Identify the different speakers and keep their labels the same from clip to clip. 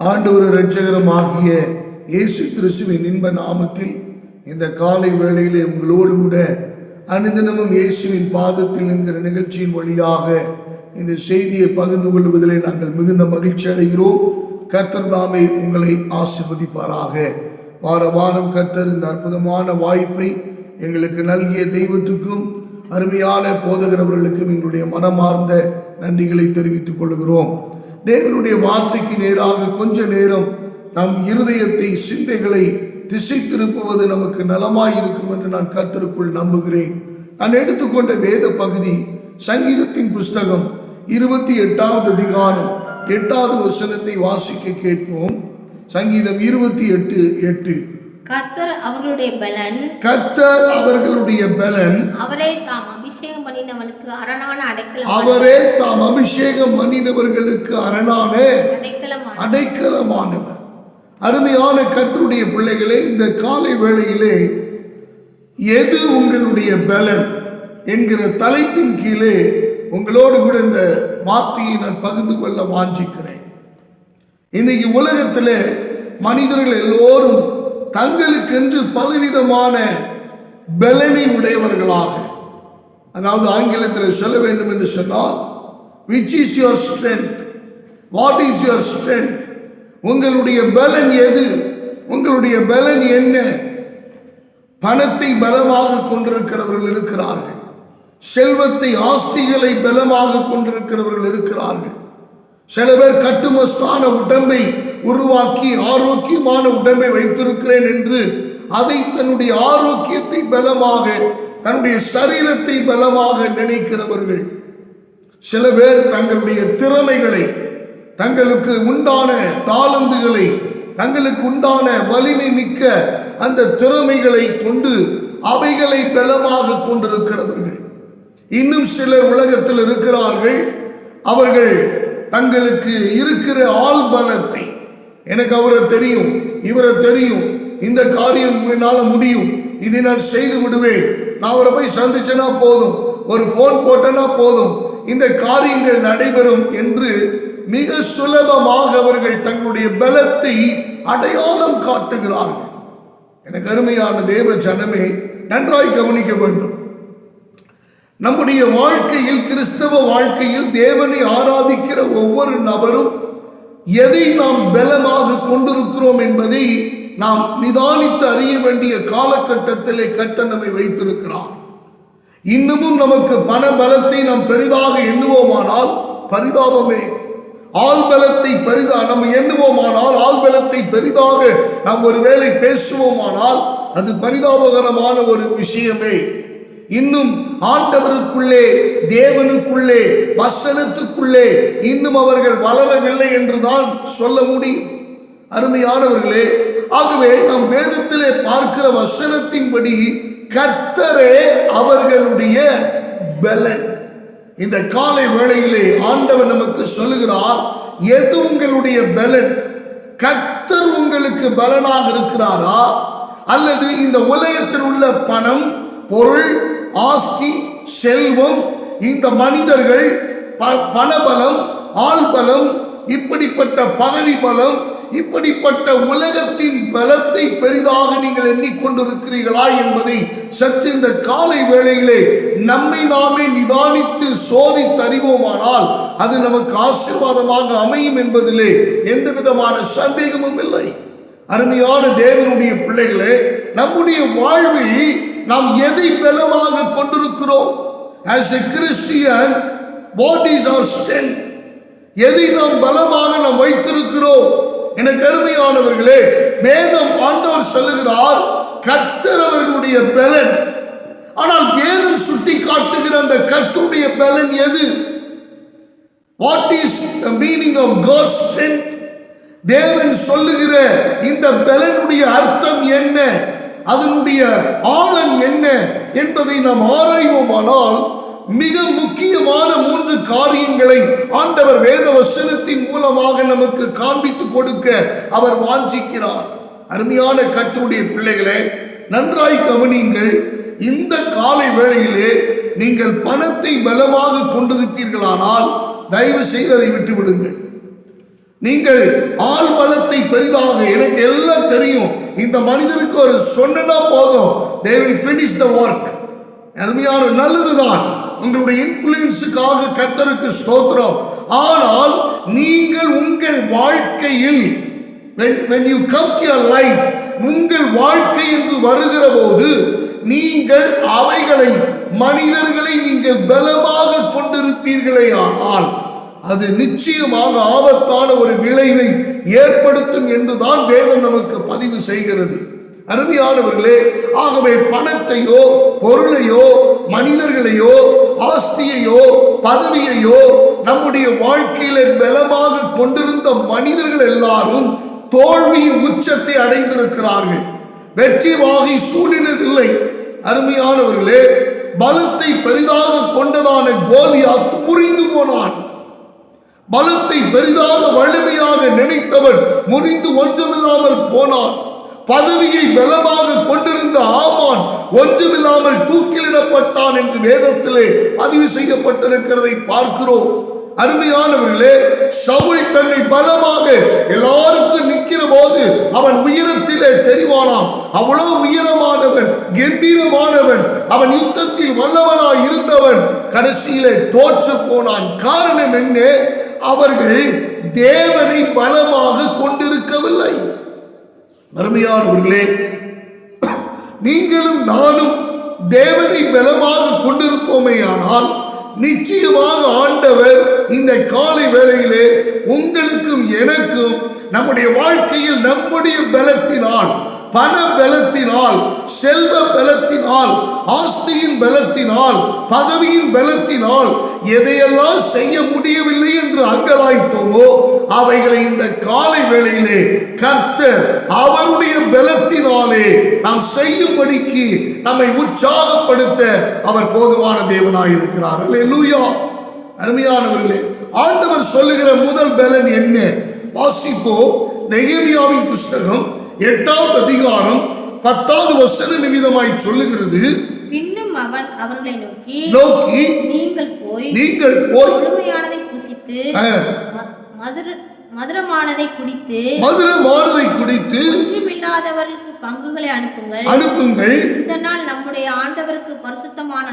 Speaker 1: ஆண்டவர் இரட்சகரும் ஆகிய இயேசு கிறிஸ்துவின் இன்ப நாமத்தில் இந்த காலை வேளையிலே உங்களோடு கூட அனுதினமும் இயேசுவின் பாதத்தில் என்கிற நிகழ்ச்சியின் வழியாக இந்த செய்தியை பகிர்ந்து கொள்வதிலே நாங்கள் மிகுந்த மகிழ்ச்சி அடைகிறோம். கர்த்தர் தாமே உங்களை ஆசீர்வதிப்பாராக. வார வாரம் கர்த்தர் இந்த அற்புதமான வாய்ப்பை எங்களுக்கு நல்கிய தெய்வத்துக்கும் அருமையான போதகரவர்களுக்கும் எங்களுடைய மனமார்ந்த நன்றிகளை தெரிவித்துக் கொள்கிறோம். தேவனுடைய வார்த்தைக்கு நேராக கொஞ்ச நேரம் நம் இருதயத்தை சிந்தைகளை திசை திருப்புவது நமக்கு நலமாயிருக்கும் என்று நான் கர்த்தருக்குள் நம்புகிறேன். நான் எடுத்துக்கொண்ட வேத பகுதி சங்கீதத்தின் புஸ்தகம் 28வது அதிகாரம் 8வது வசனத்தை வாசிக்க கேட்போம். சங்கீதம் 28:8.
Speaker 2: கர்த்தர் அவர்களுடைய பலன்,
Speaker 1: கர்த்தர் அவர்களுடைய பலன்,
Speaker 2: அவரே தாம் அபிஷேகம் பண்ணினவனுக்கு அரணான அடைக்கலம்,
Speaker 1: அவரே தாம் அபிஷேகம் பண்ணினவர்களுக்கு அரணான அடைக்கலமானவர். அருமையான கர்த்தருடைய பிள்ளைகளே, இந்த காலை வேளையிலே எது உங்களுடைய பலன் என்கிற தலைப்பின் கீழே உங்களோடு கூட இந்த வார்த்தையை நான் பகிர்ந்து கொள்ள வாஞ்சிக்கிறேன். இன்னைக்கு உலகத்திலே மனிதர்கள் எல்லோரும் தங்களுக்கென்று பலவிதமான பலனை உடையவர்களாக, அதாவது ஆங்கிலத்தில் சொல்ல வேண்டும் என்று சொன்னால் which is your strength, what is your strength, உங்களுடைய பலன் எது, உங்களுடைய பலன் என்ன? பணத்தை பலமாக கொண்டிருக்கிறவர்கள் இருக்கிறார்கள், செல்வத்தை ஆஸ்திகளை பலமாக கொண்டிருக்கிறவர்கள் இருக்கிறார்கள். சில பேர் கட்டுமஸ்தான உடம்பை உருவாக்கி ஆரோக்கியமான உடம்பை வைத்திருக்கிறேன் என்று அதை தன்னுடைய ஆரோக்கியத்தை பலமாக, தன்னுடைய சரீரத்தை பலமாக நினைக்கிறவர்கள். சில பேர் தங்களுடைய திறமைகளை, தங்களுக்கு உண்டான தாளந்துகளை, தங்களுக்கு உண்டான வலிமை மிக்க அந்த திறமைகளை கொண்டு அவைகளை பலமாக கொண்டிருக்கிறவர்கள். இன்னும் சிலர் உலகத்தில் இருக்கிறார்கள், அவர்கள் தங்களுக்கு இருக்கிற ஆள் பலத்தை, எனக்கு அவரை தெரியும், இவரை தெரியும், இந்த காரியம் என்னால் முடியும், இதை நான் செய்து விடுவேன், நான் அவரை போய் சந்திச்சேனா போதும், ஒரு போன் போட்டனா போதும், இந்த காரியங்கள் நடைபெறும் என்று மிக சுலபமாக அவர்கள் தங்களுடைய பலத்தை அடையாளம் காட்டுகிறார்கள். எனக்கு அருமையான தேவ ஜனமே, நன்றாய் கவனிக்க வேண்டும். நம்முடைய வாழ்க்கையில், கிறிஸ்தவ வாழ்க்கையில் தேவனை ஆராதிக்கிற ஒவ்வொரு நபரும் எதை நாம் பலமாக கொண்டிருக்கிறோம் என்பதை நாம் நிதானித்து அறிய வேண்டிய காலகட்டத்திலே கர்த்தர் நம்மை வைத்திருக்கிறார். இன்னமும் நமக்கு பண பலத்தை நாம் பெரிதாக எண்ணுவோமானால் பரிதாபமே. ஆள் பலத்தை நம்ம எண்ணுவோமானால், ஆள் பலத்தை பெரிதாக நாம் ஒருவேளை பேசுவோமானால் அது பரிதாபகரமான ஒரு விஷயமே. இன்னும் ஆண்டவருக்குள்ளே, தேவனுக்குள்ளே, வசனத்துக்குள்ளே இன்னும் அவர்கள் வளரவில்லை என்றுதான் சொல்ல முடியும். அருமையானவர்களே, ஆகவே நாம் வேதத்திலே பார்க்கிற வசனத்தின்படி கர்த்தரே அவர்களுடைய பலன். இந்த காலை வேளையிலே ஆண்டவர் நமக்கு சொல்லுகிறார், எது உங்களுடைய பலன்? கர்த்தர் உங்களுக்கு பலனாக இருக்கிறாரா, அல்லது இந்த உலகத்தில் உள்ள பணம், பொருள், ஆஸ்தி, செல்வம், இந்த மனிதர்கள், பணபலம், ஆள் பலம், இப்படிப்பட்ட பதவி பலம், இப்படிப்பட்ட உலகத்தின் பலத்தை பெரிதாக நீங்கள் எண்ணிக்கொண்டிருக்கிறீர்களா என்பதை சற்று இந்த காலை வேளையிலே நம்மை நாமே நிதானித்து சோதித்து அறிவோமானால் அது நமக்கு ஆசீர்வாதமாக அமையும் என்பதிலே எந்த விதமான சந்தேகமும் இல்லை. அருமையான தேவனுடைய பிள்ளைகளே, நம்முடைய வாழ்வில் நாம் எதை பலமாக கொண்டிருக்கிறோம்? as a Christian, what is our strength? எதை நாம் பலமாக நாம் வைத்திருக்கிறோம்? எனக்கு அருமையானவர்களே, வேதம் ஆண்டவர் சொல்லுகிறார் கர்த்தர் அவர்களுடைய பலன். ஆனால் வேதம் சுட்டி காட்டுகிற அந்த கர்த்தருடைய பலன் எது? what is the meaning of God's strength? தேவன் சொல்லுகிற இந்த பலனுடைய அர்த்தம் என்ன, அதனுடைய ஆழம் என்ன என்பதை நாம் ஆராய்வோமானால் மிக முக்கியமான 3 காரியங்களை ஆண்டவர் வேத வசனத்தின் மூலமாக நமக்கு காண்பித்து கொடுக்க அவர் வாஞ்சிக்கிறார். அருமையான கர்த்தருடைய பிள்ளைகளே, நன்றாய் கவனியுங்கள். இந்த காலை வேளையிலே நீங்கள் பணத்தை பலமாக கொண்டிருப்பீர்களானால் தயவு செய்து அதை விட்டுவிடுங்கள். நீங்கள் ஆள் பலத்தை பெரிதாக, எனக்கு எல்லாம் தெரியும், இந்த மனிதருக்கு ஒரு சொன்னா போதும், they will finish the work. அருமையான, நல்லதுதான், உங்களுடைய இன்ஃப்ளூயன்ஸுக்காக கர்த்தருக்கு ஸ்தோத்திரம். ஆனால் நீங்கள் உங்கள் வாழ்க்கையில் when you come to your life, உங்கள் வாழ்க்கை என்று வருகிற போது நீங்கள் அவைகளை, மனிதர்களை நீங்கள் பலமாக கொண்டிருப்பீர்களே ஆனால் அது நிச்சயமாக ஆபத்தான ஒரு விளைவை ஏற்படுத்தும் என்றுதான் வேதம் நமக்கு பதிவு செய்கிறது. அருமையானவர்களே, ஆகவே பணத்தையோ பொருளையோ மனிதர்களையோ ஆஸ்தியையோ பதவியையோ நம்முடைய வாழ்க்கையில பலமாக கொண்டிருந்த மனிதர்கள் எல்லாரும் தோல்வியின் உச்சத்தை அடைந்திருக்கிறார்கள். வெற்றி வாகை சூடினதில்லை. அருமையானவர்களே, பலத்தை பெரிதாக கொண்டதான கோலியாத் முறிந்து போனான். பலத்தை பெரிதாக வலிமையாக நினைத்தவன் முறிந்து ஒன்றுமில்லாமல் போனான். பதவியை பலமாக கொண்டிருந்த ஆமான் ஒன்றுமில்லாமல் தூக்கிலிடப்பட்டான் என்று வேதத்திலே பதிவு செய்யப்பட்டிருக்கிறதை பார்க்கிறோம். அருமையானவர்களே, சவுல் தன்னை பலமாக எல்லாருக்கும் நிற்கிற போது அவன் உயரத்திலே தெரிவானாம். அவ்வளவு உயரமானவன், கம்பீரமானவன், அவன் யுத்தத்தில் வல்லவனாய் இருந்தவன் கடைசியிலே தோற்று போனான். காரணம் என்ன? அவர்கள் தேவனை பலமாக கொண்டிருக்கவில்லை. அருமையானவர்களே, நீங்களும் நானும் தேவனை பலமாக கொண்டிருப்போமேயானால் நிச்சயமாக ஆண்டவர் இந்த காலை வேளையிலே உங்களுக்கும் எனக்கும் நம்முடைய வாழ்க்கையில் நம்முடைய பலத்தினால், பண பலத்தினால், செல்வ பலத்தினால், ஆஸ்தியின் பலத்தினால், பதவியின் பலத்தினால் எதையெல்லாம் செய்ய முடியவில்லை என்று அங்கலாய்த்தோமோ அவைகளை இந்த காலை வேளையிலே கர்த்தர் அவருடைய பலத்தினாலே நாம் செய்யும்படிக்கு நம்மை உற்சாகப்படுத்த அவர் போதுமான தேவனாய் இருக்கிறார். அல்லேலூயா. அருமையானவர்களே, ஆண்டவர் சொல்லுகிற முதல் பலன் என்ன? வாசிப்போம். நெகேமியாவின் புஸ்தகம் 8வது அதிகாரம் 10வது வசனம் நிமிதமாய் சொல்லுகிறது.
Speaker 2: பின்னும் அவன் அவர்களை நோக்கி
Speaker 1: நீங்கள் போய்
Speaker 2: முழுமையானதை புசித்து மதுரமானதை குடித்து ஒன்றுமில்லாதவர்களுக்கு பங்குகளை அனுப்புங்கள். இந்த நாள் நம்முடைய ஆண்டவருக்கு பரிசுத்தமான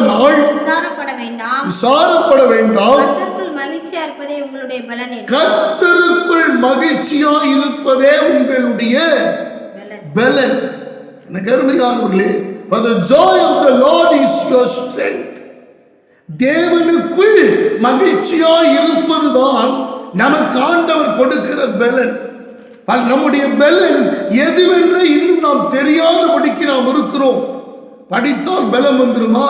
Speaker 2: நாள். விசாரப்பட வேண்டாம். கர்த்தருக்குள் மகிழ்ச்சியா இருப்பதே உங்களுடைய பலன்.
Speaker 1: கர்த்தருக்குள் மகிழ்ச்சியா இருப்பதே உங்களுடைய பலன். எனக்கு அருமையானவர்களே, for the joy of the Lord is your strength. தேவனுக்குள் மகிழ்ச்சியா இருப்பதுதான் நமக்கு ஆண்டவர் கொடுக்கிற பலன். நம்முடைய பலன் எதுவென்று இன்னும் நாம் தெரியாதபடிக்கு நாம் இருக்கிறோம். படித்தால் பலம் வந்துருமா?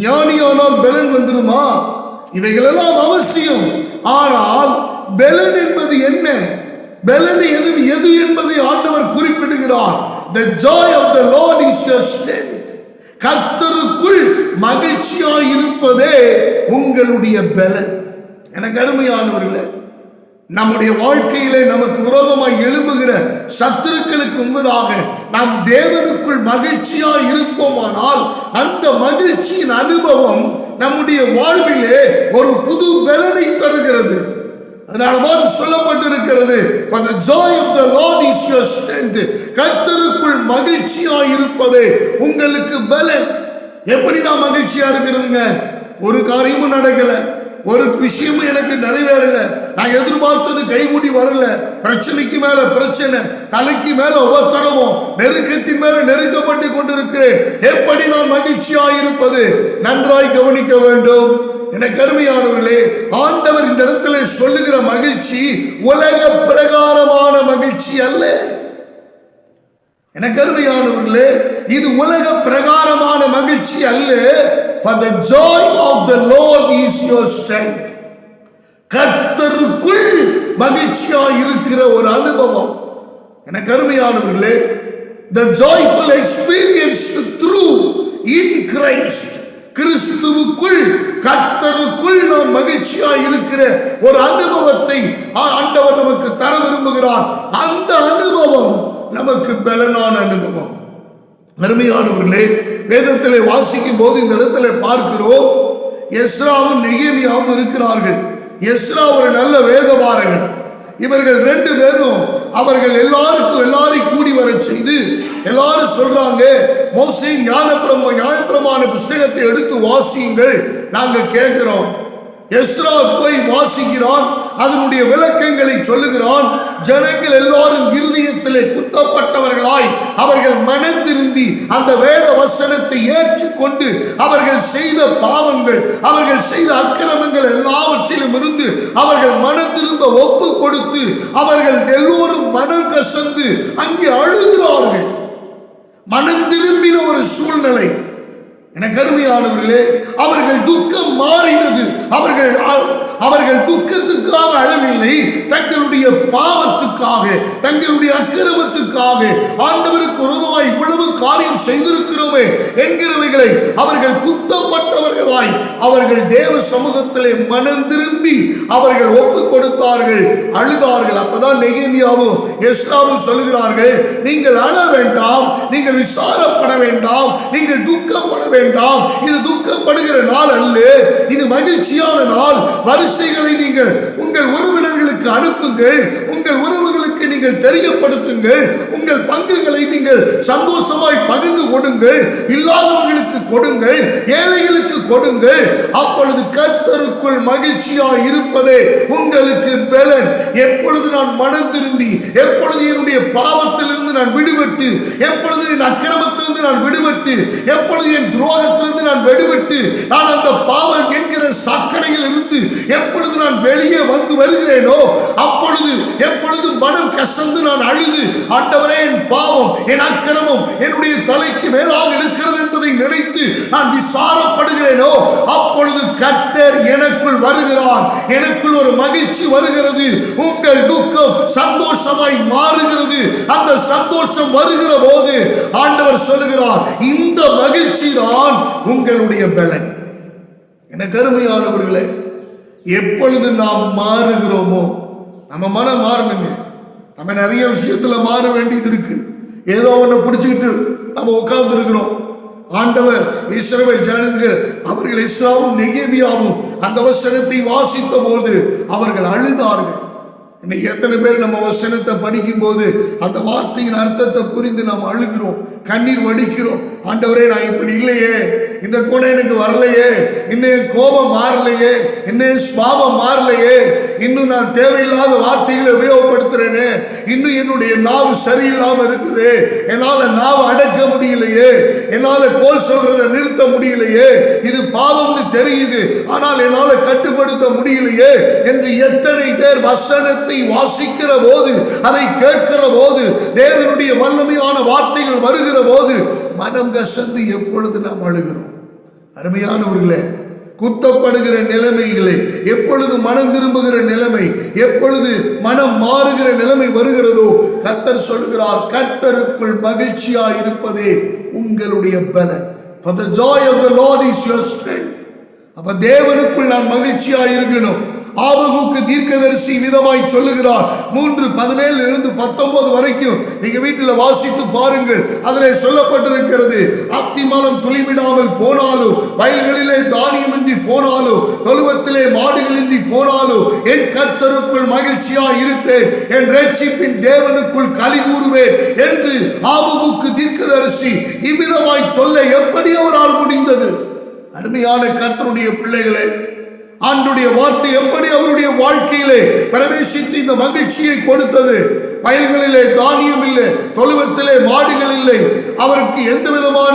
Speaker 1: ஞானியானால் பலன் வந்துருமா? இவைகளெல்லாம் அவசியம். ஆனால் பலன் என்பது என்ன? பலன் எது என்பதை ஆண்டவர் குறிப்பிடுகிறார். The joy of the Lord is your strength. கர்த்தருக்குள் மகிழ்ச்சியாய் இருப்பதே உங்களுடைய பலன். எனக்கு அருமையானவர்களே, நம்முடைய வாழ்க்கையிலே நமக்கு விரோதமாய் எழும்புகிற சத்துருக்களுக்கு முன்பதாக நாம் தேவனுக்குள் மகிழ்ச்சியாய் இருப்போமானால் அந்த மகிழ்ச்சியின் அனுபவம் நம்முடைய வாழ்விலே ஒரு புது பலனை தருகிறது. அதனால்தான் சொல்லப்பட்டிருக்கிறது, for the joy of the Lord is your strength. கர்த்தருக்குள் மகிழ்ச்சியாய் இருப்பதே உங்களுக்கு பலன். எப்படி நான் மகிழ்ச்சியா இருக்கிறதுங்க? ஒரு காரியமும் நடக்கல, ஒரு விஷயமும் எனக்கு நிறைவேறல, நான் எதிர்பார்த்தது கைகூடி வரல, பிரச்சனைக்கு மேல பிரச்சனை, தலைக்கு மேல உபத்திரமும், நெருக்கத்தின் மேல நெருக்கப்பட்டு கொண்டிருக்கிறேன். எப்படி நான் மகிழ்ச்சியாய் இருப்பது? நன்றாய் கவனிக்க வேண்டும். எனக்கு அருமையானவர்களே, ஆண்டவர் இந்த இடத்துல சொல்லுகிற மகிழ்ச்சி உலக பிரகாரமான மகிழ்ச்சி அல்ல. எனக்கு அருமையானவர்களே, இது உலக பிரகாரமான மகிழ்ச்சி அல்ல. For the joy of the Lord is your strength. கர்த்தருக்குள் மகிழ்ச்சியாய் இருக்கிற ஒரு அனுபவம். எனக்கு அருமையானவர்களே, the joyful experience through in Christ. கிறிஸ்துவுக்குள், கர்த்தருக்குள் நாம் மகிழ்ச்சியாய் இருக்கிற ஒரு அனுபவத்தை ஆண்டவர் நமக்கு தர விரும்புகிறார். அந்த அனுபவம் நமக்கு பலனான அனுபவம். அருமையானவர்களே, வேதத்திலே வாசிக்கும் போது இந்த இடத்துல பார்க்கிறோம், எஸ்ராவும் நெகேமியாவும் இருக்கிறார்கள். எஸ்ரா ஒரு நல்ல வேதபாரகன். இவர்கள் 2 பேரும் அவர்கள் எல்லாரையும் கூடி வர செய்து எல்லாரும் சொல்றாங்க, மோசே நியாயப்பிரமாண புஸ்தகத்தை எடுத்து வாசியுங்கள், நாங்க கேட்கிறோம். எஸ்ரா போய் வாசிக்கிறான், அதனுடைய விளக்கங்களை சொல்லுகிறான். ஜனங்கள் எல்லாரும் இருதயத்திலே குத்தப்பட்டவர்களாய் அவர்கள் மனம் திரும்பி அந்த வேத வசனத்தை ஏற்றுக்கொண்டு அவர்கள் செய்த பாவங்கள், அவர்கள் செய்த அக்கிரமங்கள் எல்லாவற்றிலும் இருந்து அவர்கள் மனம் திரும்ப ஒப்பு கொடுத்து அவர்கள் எல்லோரும் மனம் கசந்து அங்கே அழுகிறார்கள். மனம் திரும்பின ஒரு சூழ்நிலை. எனக்கு அருமையானவர்களே, அவர்கள் துக்கம் மாறினது. அவர்கள் துக்கத்துக்காக அழவில்லை, தங்களுடைய பாவத்துக்காக, தங்களுடைய அக்கிரமத்துக்காக, ஆண்டவருக்கு விரோதமாய் இவ்வளவு காரியம் செய்திருக்கிறோமே என்கிறவைகளை அவர்கள் குத்தப்பட்டவர்களாய் அவர்கள் தேவ சமூகத்திலே மனம் திரும்பி அவர்கள் ஒப்பு கொடுத்தார்கள், அழுதார்கள். அப்பதான் நெகேமியாவும் எஸ்ராவும் சொல்லுகிறார்கள், நீங்கள் அழ வேண்டாம், நீங்கள் விசாரப்பட வேண்டாம், நீங்கள் துக்கப்பட வேண்டாம். இது துக்கப்படுகிற நாள் அல்ல, இது மகிழ்ச்சியான நாள். வரிசைகளை நீங்கள் உங்கள் உறவினர்களுக்கு அனுப்புங்கள், உங்கள் உறவுகளுக்கு நீங்கள் தெரியப்படுத்துங்கள், உங்கள் பங்குகளை நீங்கள் சந்தோஷமாய் பகிர்ந்து கொடுங்கள், இல்லாதவர்களுக்கு கொடுங்கள், ஏழைகளுக்கு கொடுங்கள். அப்பொழுது கர்த்தருக்குள் மகிழ்ச்சியாய் இருப்பதே உங்களுக்கு பலன். எப்பொழுது நான் மனம் திரும்பி, எப்பொழுது என்னுடைய பாவத்திலிருந்து நான் விடுபட்டு, எப்பொழுது என் அக்கிரமத்திலிருந்து நான் விடுபட்டு, எப்பொழுது என் துரோகத்திலிருந்து நான் விடுபட்டு, நான் அந்த பாவம் என்கிற சாக்கடையில் இருந்து எப்பொழுது நான் வெளியே வந்து வருகிறேனோ, அப்பொழுது எப்பொழுது மனம் கசந்து நான் அழுது, ஆண்டவரே என் பாவம், என் அக்கிரமம் என்னுடைய தலைக்கு மேலாக இருக்கிறது என்பதை நினைத்து நான் விசாரப்படுகிறேனோ, அப்பொழுது கர்த்தர் எனக்குள் வருகிறார், எனக்குள் ஒரு மகிழ்ச்சி வருகிறது, உங்கள் துக்கம் சந்தோஷமாய் மாறுகிறது. அந்த சந்தோஷம் வருகிற போது ஆண்டவர் சொல்லுகிறார், இந்த மகிழ்ச்சி தான் உங்களுடைய பலன். எனக்கு அருமையானவர்களே, எப்பொழுது நாம் மாறுகிறோமோ, நம்ம மனம் மாறணுங்க. நம்ம நிறைய விஷயத்துல மாற வேண்டியது இருக்கு. ஏதோ ஒண்ணு பிடிச்சுக்கிட்டு நம்ம உட்கார்ந்து இருக்கிறோம். ஆண்டவர் இஸ்ரவேல் ஜனங்கள், அவர்கள் எஸ்ராவும் நெகேமியாவும் அந்த வசனத்தை வாசித்த போது அவர்கள் அழுதார்கள். இன்னைக்கு எத்தனை பேர் நம்ம வசனத்தை படிக்கும் போது அந்த வார்த்தையின் அர்த்தத்தை புரிந்து நாம் அழுகிறோம், கண்ணீர் வடிக்கிறோம். ஆண்டவரே, நான் இப்படி இல்லையே, இந்த குணம் எனக்கு வரலையே, இன்னும் கோபம் மாறலையே, இன்னும் சுவாபம் மாறலையே, இன்னும் நான் தேவையில்லாத வார்த்தைகளை உபயோகப்படுத்துறேனே, இன்னும் என்னுடைய நாவு சரியில்லாம இருக்குது, என்னால நாவு அடக்க முடியலையே, என்னால கோல் சொல்றதை நிறுத்த முடியலையே, இது பாவம்னு தெரியுது, ஆனால் என்னால கட்டுப்படுத்த முடியலையே என்று எத்தனை பேர் வசனத்தை வாசிக்கிற போது, அதை கேட்கிற போது, தேவனுடைய வல்லமையான வார்த்தைகள் வருகிற போது மனம் கசந்து எப்பொழுது நாம் அழுகிறோம். அருமையானவர்களே, குத்தப்படுகிற நிலைமைகளை, எப்பொழுது மனம் திரும்புகிற நிலைமை, எப்பொழுது மனம் மாறுகிற நிலைமை வருகிறதோ, கர்த்தர் சொல்கிறார், கர்த்தருக்குள் மகிழ்ச்சியாய் இருப்பதே உங்களுடைய பலன். For the joy of the Lord is your strength. அப்ப தேவனுக்குள் நான் மகிழ்ச்சியாய் இருக்கணும். ஆபகுக்கு தீர்க்கதரிசி விதமாய் சொல்லுகிறார். 3:17 இருந்து 19 வரைக்கும் நீங்க வீட்டில் வாசித்து பாருங்கள். அதில் சொல்லப்பட்டிருக்கிறது, அத்திமரம் துளிவிடாமல் போனாலும், வயல்களிலே தானியமின்றி போனாலும், தொழுவத்திலே மாடுகளின்றி போனாலும், என் கர்த்தருக்குள் மகிழ்ச்சியாய் இருப்பேன், என் ரட்சிப்பின் தேவனுக்குள் களி கூறுவேன் என்று ஆபகுக்கு தீர்க்கதரிசி இவ்விதமாய் சொல்ல எப்படி அவரால் முடிந்தது? அருமையான கர்த்தருடைய பிள்ளைகளே, ஆண்டுடைய வார்த்தை எப்படி அவருடைய வாழ்க்கையிலே பிரவேசித்து இந்த மகிழ்ச்சியை கொடுத்தது? வயல்களிலே தானியம் இல்லை, தொழுவத்திலே மாடுகள் இல்லை, அவருக்கு எந்த விதமான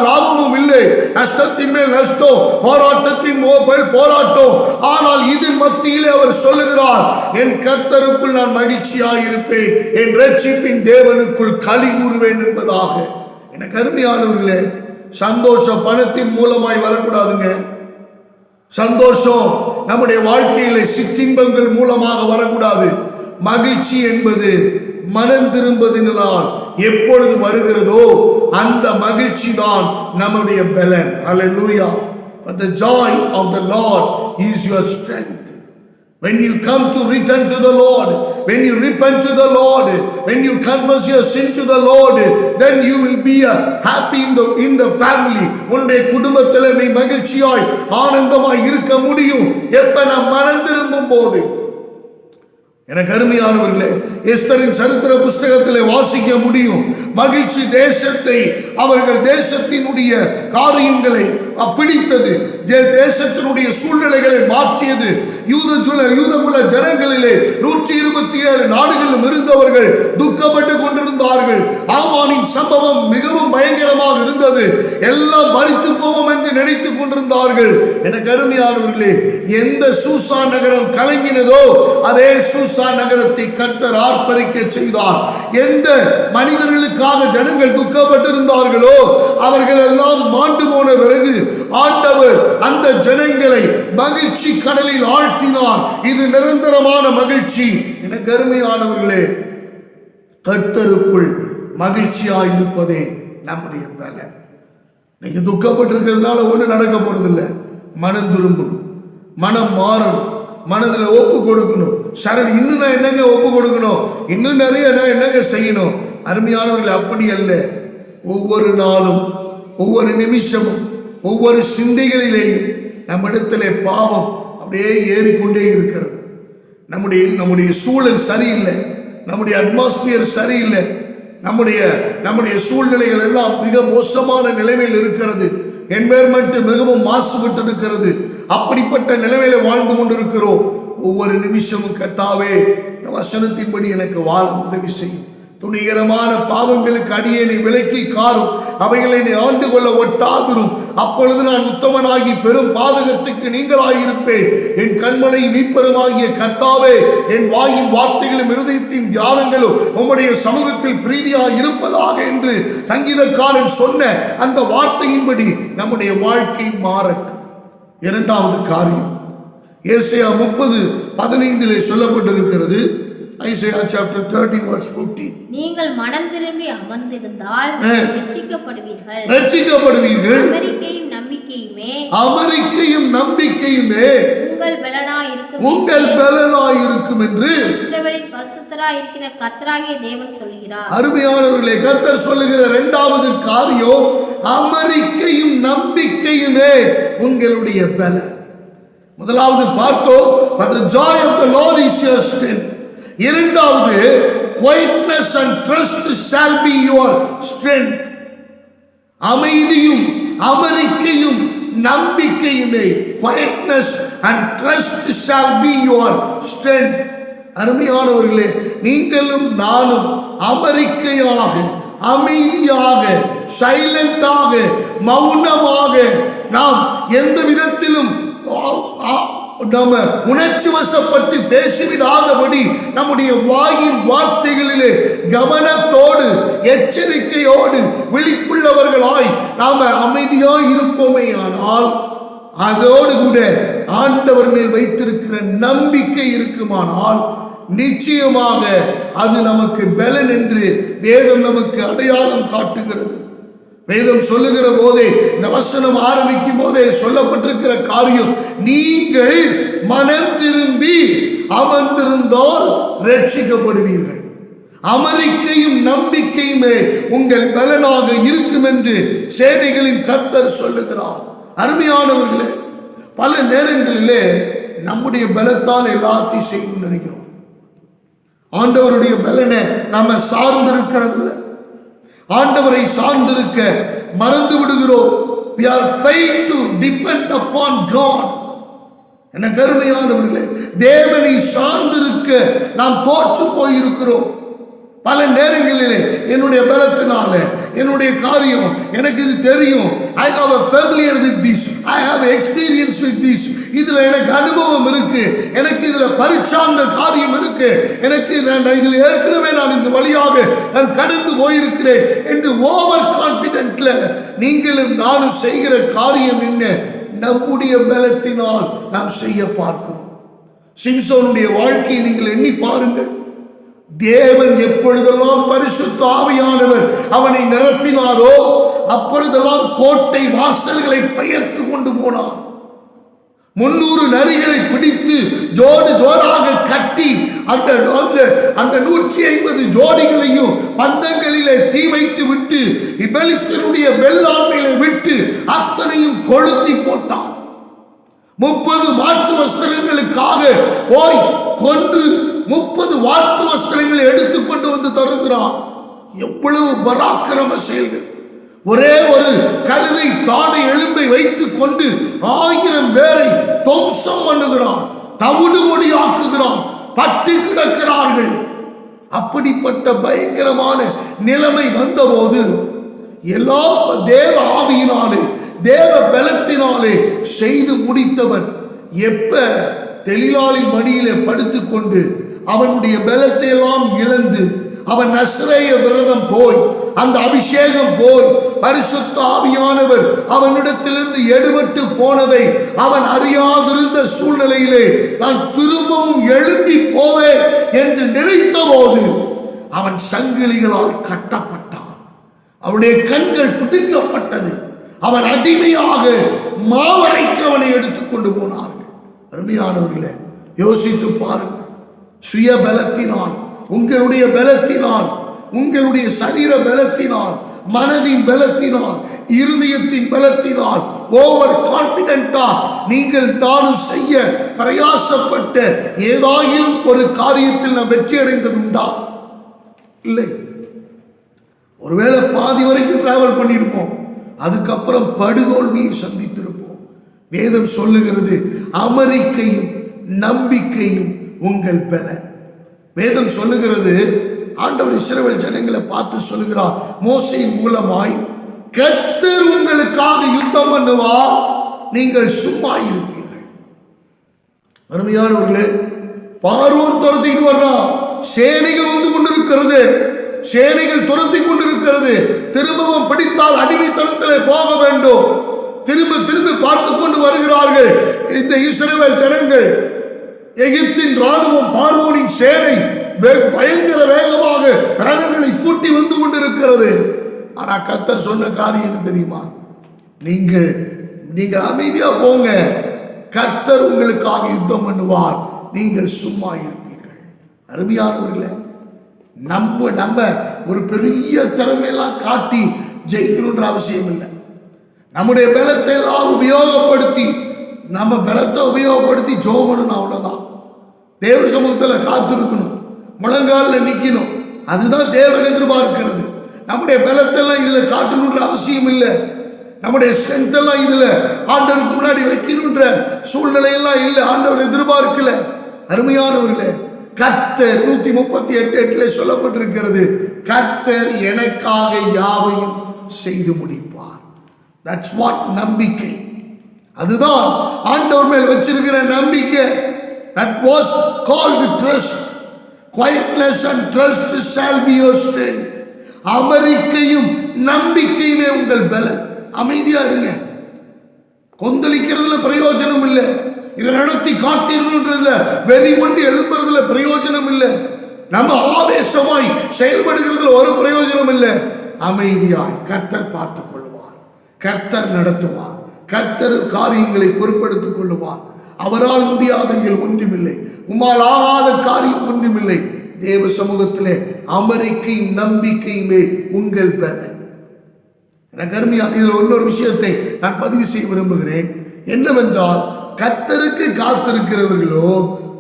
Speaker 1: லாபமும் இல்லை, நஷ்டத்தின் மேல் நஷ்டம், போராட்டத்தின் மேல் போராட்டம். ஆனால் இதன் மத்தியிலே அவர் சொல்லுகிறார், என் கர்த்தருக்குள் நான் மகிழ்ச்சியாய் இருப்பேன், என் ரட்சிப்பின் தேவனுக்குள் களி கூறுவேன் என்பதாக. எனக்கு அருமையானவர்களே, சந்தோஷம் பணத்தின் மூலமாய் வரக்கூடாதுங்க. சந்தோஷம் நம்முடைய வாழ்க்கையில சிற்றின்பங்கள் மூலமாக வரக்கூடாது. மகிழ்ச்சி என்பது மனம் திரும்புவதனால் எப்பொழுது வருகிறதோ அந்த மகிழ்ச்சி தான் நம்முடைய பலன். ஹல்லேலூயா. For the joy of the Lord is your strength. When you come to return to the Lord, when you repent to the Lord, when you confess your sin to the Lord, then you will be happy in the family. உன்னுடைய குடும்பத்தில் நீ மகிழ்ச்சியாய் ஆனந்தமாய் இருக்க முடியும் எப்ப நாம் மனம் திரும்பும் போது. எனக்கு அருமையானவர்களே, எஸ்தரின் சரித்திர புஸ்தகத்திலே வாசிக்க முடியும். மகிழ்ச்சி தேசத்தை, அவர்கள் தேசத்தினுடைய காரியங்களை பிடித்தது, தேசத்தினுடைய சூழ்நிலைகளை மாற்றியது. யூதகுல ஜனங்களிலே 127 நாடுகளிலும் இருந்தவர்கள் துக்கப்பட்டு கொண்டிருந்தார்கள். ஆமானின் சம்பவம் மிகவும் பயங்கரமாக இருந்தது. எல்லாம் மரித்து போவோம் என்று நினைத்துக் கொண்டிருந்தார்கள். எனக்கு அருமையானவர்களே, எந்த சூசா நகரம் கலங்கினதோ அதே சூசா நகரத்தை கர்த்தர் ஆர்ப்பரிக்க செய்தார். எந்த மனிதர்களுக்காக ஜனங்கள் துக்கப்பட்டிருந்தார்களோ அவர்கள் எல்லாம் மாண்டு போன பிறகு ஆண்டவர் அந்த ஜனங்களை மகிழ்ச்சி கடலில் ஆழ்த்தினார். இது நிரந்தரமான மகிழ்ச்சி. எனக்கு அருமையானவர்களே, கர்த்தருக்குள் மகிழ்ச்சியாயிருப்பதே நம்முடைய பலன். நீங்க துக்கப்பட்டிருக்கிறதுனால ஒண்ணு நடக்க போறதில்லை. மனம் திரும்பணும், மனம் மாறணும், மனதில் ஒப்பு கொடுக்கணும். சரண், இன்னும் நான் என்னங்க ஒப்பு கொடுக்கணும், இன்னும் நிறைய நான் என்னங்க செய்யணும். அருமையானவர்கள், அப்படி அல்ல. ஒவ்வொரு நாளும், ஒவ்வொரு நிமிஷமும், ஒவ்வொரு சிந்தைகளிலேயும் நம்மிடத்திலே பாவம் அப்படியே ஏறிக்கொண்டே இருக்கிறது. நம்முடைய சூழல் சரியில்லை, நம்முடைய அட்மாஸ்பியர் சரியில்லை, நம்முடைய சூழ்நிலைகள் எல்லாம் மிக மோசமான நிலைமையில் இருக்கிறது. என்வைரன்மெண்ட் மிகவும் மாசுபட்டு இருக்கிறது. அப்படிப்பட்ட நிலைமையில வாழ்ந்து கொண்டிருக்கிறோம். ஒவ்வொரு நிமிஷமும் கர்த்தாவே, இந்த வசனத்தின்படி எனக்கு வாழ உதவி செய்யும். துணிகரமான பாவங்களுக்கு அடியேனை விலக்கி காரும், அவைகளை என்னை ஆண்டு கொள்ள ஒட்டாதிரும். அப்பொழுது நான் உத்தமனாகி பெரும் பாதகத்துக்கு நீங்களாயிருப்பேன். என் கண்மலை மீட்பருமாகிய கர்த்தாவே, என் வாயின் வார்த்தைகளும் இருதயத்தின் தியானங்களும் உம்முடைய சமூகத்தில் பிரீதியாய் இருப்பதாக என்று சங்கீதக்காரன் சொன்ன அந்த வார்த்தையின்படி நம்முடைய வாழ்க்கை மாறட்டும். இரண்டாவது காரியம், ஏசாயா 30:15 சொல்லப்பட்டிருக்கிறது. Isaiah chapter 30 verse 14.
Speaker 2: நீங்கள் மனம் திரும்பி அமர்ந்திருந்தால் ரட்சிக்கப்படுவீர்கள். அமெரிக்கையும் நம்பிக்கையுமே உங்கள் பலனாயிருக்கும் என்று இஸ்ரவேலின் பரிசுத்தராய் இருக்கிற கர்த்தராகிய தேவன் சொல்கிறார். அருமையானவர்களே, கர்த்தர் சொல்லுகிற இரண்டாவது காரியம், அமெரிக்கையும் நம்பிக்கையுமே உங்களுடைய பலன். முதலாவது பார்த்தோம், for the joy of the Lord is your strength. இரண்டாவது, quietness and trust shall be your strength. அமைதியும் அமெரிக்கையும் நம்பிக்கையுமே, quietness and trust shall be your strength. அருமையானவர்களே, நீங்களும் நானும் அமெரிக்கையாக, அமைதியாக, சைலண்டாக, மௌனமாக, நாம் எந்த விதத்திலும் நம்ம உணர்ச்சி வசப்பட்டு பேசிவிடாதபடி நம்முடைய வாயின் வார்த்தைகளிலே கவனத்தோடு, எச்சரிக்கையோடு, விழிப்புள்ளவர்களாய் நாம அமைதியாய் இருப்போமே ஆனால், அதோடு கூட ஆண்டவர் மேல் வைத்திருக்கிற நம்பிக்கை இருக்குமானால் நிச்சயமாக அது நமக்கு பலன் என்று வேதம் நமக்கு அடையாளம் காட்டுகிறது. வேதம் சொல்லுகிற போதே, இந்த வசனம் ஆரம்பிக்கும் போதே சொல்லப்பட்டிருக்கிற காரியம், நீங்கள் மனம் திரும்பி அமர்ந்திருந்தால் ரட்சிக்கப்படுவீர்கள். அமெரிக்கையும் நம்பிக்கையுமே உங்கள் பலனாக இருக்கும் என்று சேனைகளின் கர்த்தர் சொல்லுகிறார். அருமையானவர்களே, பல நேரங்களிலே நம்முடைய பலத்தால் எல்லாத்தையும் செய்யணும்னு நினைக்கிறோம். ஆண்டவருடைய பலனை நம்ம சார்ந்திருக்கிறது, ஆண்டவரை சார்ந்திருக்க மறந்து விடுகிறோம். We are failed to depend upon God. என்ன கருமையானவர்களே, தேவனை சார்ந்திருக்க நாம் தோற்று போயிருக்கிறோம். பல நேரங்களிலே என்னுடைய பலத்தினால, என்னுடைய காரியம், எனக்கு இது தெரியும், I have a familiar with this, I have experience with this, இதுல எனக்கு அனுபவம் இருக்கு, எனக்கு இதுல பரிச்சார்ந்த காரியம் இருக்கு, எனக்கு இதுல ஏற்கனவே நான் இந்த வழியாக நான் கடந்து போயிருக்கிறேன் என்று ஓவர் கான்பிடென்ட்ல நீங்களும் நானும் செய்கிற காரியம் என்ன? நம்முடைய பலத்தினால் நாம் செய்ய பார்க்கிறோம். சிம்சோனுடைய வாழ்க்கையை நீங்கள் எண்ணி பாருங்கள். தேவன் எப்பொழுதெல்லாம் பரிசுத்த ஆவியானவர் அவனை நிரப்பினாரோ அப்பொழுதெல்லாம் கோட்டை வாசல்களை பெயர்த்து கொண்டு போனார்.
Speaker 1: 300 நரிகளை பிடித்து ஜோடு ஜோடாக கட்டி அந்த 150 ஜோடிகளையும் பந்தங்களிலே தீ வைத்து விட்டு பெலிஸ்தருடைய வெள்ளாண்மையிலே விட்டு அத்தனையும் கொளுத்தி போட்டான். 30 மாற்று வஸ்திரங்களுக்காக போய் கொன்று 30 மாற்று வஸ்திரங்களை எடுத்துக்கொண்டு வந்து தருகிறான். எவ்வளவு பராக்கிரம செயல்கள்! ஒரே ஒரு கழுதை தாடை எலும்பை வைத்துக் கொண்டு 1000 பேரை துவம்சம் பண்ணுகிறான், தவிடு பொடி ஆக்குகிறான், பட்டு கிடக்கிறார்கள். அப்படிப்பட்ட பயங்கரமான நிலைமை வந்தபோது எல்லா தேவ ஆவியினாலே தேவ பலத்தினாலே செய்து முடித்தவன் எப்ப தெளிலாளின் மடியிலே படுத்துக்கொண்டு அவனுடைய பலத்தை எல்லாம் இழந்து அவன் நஸ்ரேய விரதம் போய் அந்த அபிஷேகம் போய் பரிசுத்த ஆவியானவர் அவனிடத்திலிருந்து எடுபட்டு போனதை அவன் அறியாதிருந்த சூழ்நிலையிலே நான் திரும்பவும் எழும்பி போவேன் என்று நினைத்த போது அவன் சங்கிலிகளால் கட்டப்பட்டான். அவனுடைய கண்கள் பிடுங்கப்பட்டது. அவன் அடிமையாக மாவரைக்கு அவனை எடுத்துக்கொண்டு போனார்கள். அருமையானவர்களே, யோசித்து பாருங்கள். சுய பலத்தினால், உங்களுடைய பலத்தினால், உங்களுடைய சரீர பலத்தினால், மனதின் பலத்தினால், இருதயத்தின் பலத்தினால் ஓவர் கான்பிடென்டா நீங்கள் தானும் செய்ய பிரயாசப்பட்ட ஏதாயிலும் ஒரு காரியத்தில் நாம் வெற்றி அடைந்தது உண்டா? இல்லை. ஒருவேளை பாதி வரைக்கும் டிராவல் பண்ணியிருப்போம், அதுக்கப்புறம் படுதோல்வியை சந்தித்திருப்போம். வேதம் சொல்லுகிறது, அமெரிக்கையும் நம்பிக்கையும் உங்கள் பலன். வேதம் சொல்லுகிறது, ஆண்டவர் இஸ்ரவேல் ஜனங்களை பார்த்து சொல்லுகிறார், மோசேயின் மூலமாய் கர்த்தர் உங்களுக்காக யுத்தம் பண்ணுவார், நீங்கள் சும்மா இருப்பீர்கள். அருமையானவர்களே, பார்வோன் துரத்திட்டு வர்றான், சேனைகள் வந்து கொண்டிருக்கிறது, சேனைகள் துரத்தி கொண்டிருக்கிறது. திரும்பவும் பிடித்தால் அடிமைத்தனத்தில் போக வேண்டும். திரும்ப திரும்ப பார்த்து கொண்டு வருகிறார்கள் இந்த இஸ்ரவேல் ஜனங்கள். எகிப்தின் ராணுவம், பார்வோனின் சேனை பயங்கர வேகமாக ரதங்களை பூட்டி வந்து கொண்டிருக்கிறது. ஆனா கர்த்தர் சொன்ன காரியம் என்ன தெரியுமா? நீங்க அமைதியா போங்க, கர்த்தர் உங்களுக்காக யுத்தம் பண்ணுவார், நீங்கள் சும்மா இருப்பீர்கள். அருமையானவர்களே, நம்ம ஒரு பெரிய திறமையெல்லாம் காட்டி ஜெயிக்கணுன்ற அவசியம் இல்லை. நம்முடைய பலத்தை எல்லாம் உபயோகப்படுத்தி, நம்ம பலத்தை உபயோகப்படுத்தி ஜோமனும் அவ்வளவுதான். தேவ சமூகத்தில் காத்திருக்கணும், முழங்காலில் நிற்கணும். அதுதான் தேவன் எதிர்பார்க்கிறது. நம்முடைய பலத்தெல்லாம் இதுல காட்டணுன்ற அவசியம் இல்லை. நம்முடைய ஸ்ட்ரென்த் எல்லாம் இதுல ஆண்டவருக்கு முன்னாடி வைக்கணுன்ற சூழ்நிலையெல்லாம் இல்லை. ஆண்டவர் எதிர்பார்க்கல. அருமையானவர்களே, கர்த்தர் 138:8 சொல்லப்பட்டிருக்கிறது, கர்த்தர் எனக்காக யாவையும் செய்து முடிப்பார். தட்ஸ் வாட் நம்பிக்கை. அதுதான் ஆண்டவர் மேல் வச்சிருக்கிற நம்பிக்கை. That was called trust. Quietness and trust shall be your strength. அமெரிக்கையும் நம்பிக்கையுமே உங்கள் பலன். அமைதியா இருங்க. கொந்தளிக்கிறதுல பிரயோஜனம் இல்லை. இதை நடத்தி காட்டிருக்கிறதுல வெறி கொண்டு எழுப்புறதுல பிரயோஜனம் இல்லை. நம்ம ஆவேசமாய் செயல்படுகிறதுல ஒரு பிரயோஜனம் இல்லை. அமைதியாய் கர்த்தர் பார்த்துக் கொள்வார், கர்த்தர் நடத்துவார், கர்த்தர் காரியங்களை பொறுப்படுத்திக் கொள்ளுவார். அவரால் முடியாதங்கள் ஒன்றுமில்லை, உம்மால் ஆகாத காரியம் ஒன்றுமில்லை. தேவ சமூகத்திலே அமெரிக்கை நம்பிக்கையுமே உங்கள் பலன். எனக்கு அருமையான இதில் இன்னொரு விஷயத்தை நான் பதிவு செய்ய விரும்புகிறேன். என்னவென்றால், கர்த்தருக்கு காத்திருக்கிறவர்களோ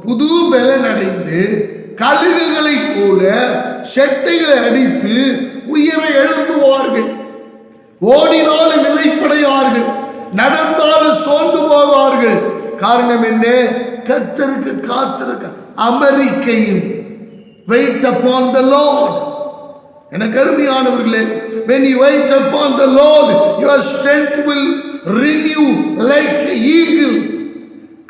Speaker 1: புது பலன் அடைந்து கழுகுகளை போல செட்டைகளை அடித்து உயிர எழும்புவார்கள். ஓடினாலும் நிலைப்படையார்கள், நடந்தாலும் சோர்ந்து போவார்கள். காரணம் என்ன? கர்த்தருக்கு காத்திருக்க அமெரிக்கையும். Wait upon the Lord. எனக்கு அருமையானவர்களே, when you wait upon the Lord, your strength will renew like eagle.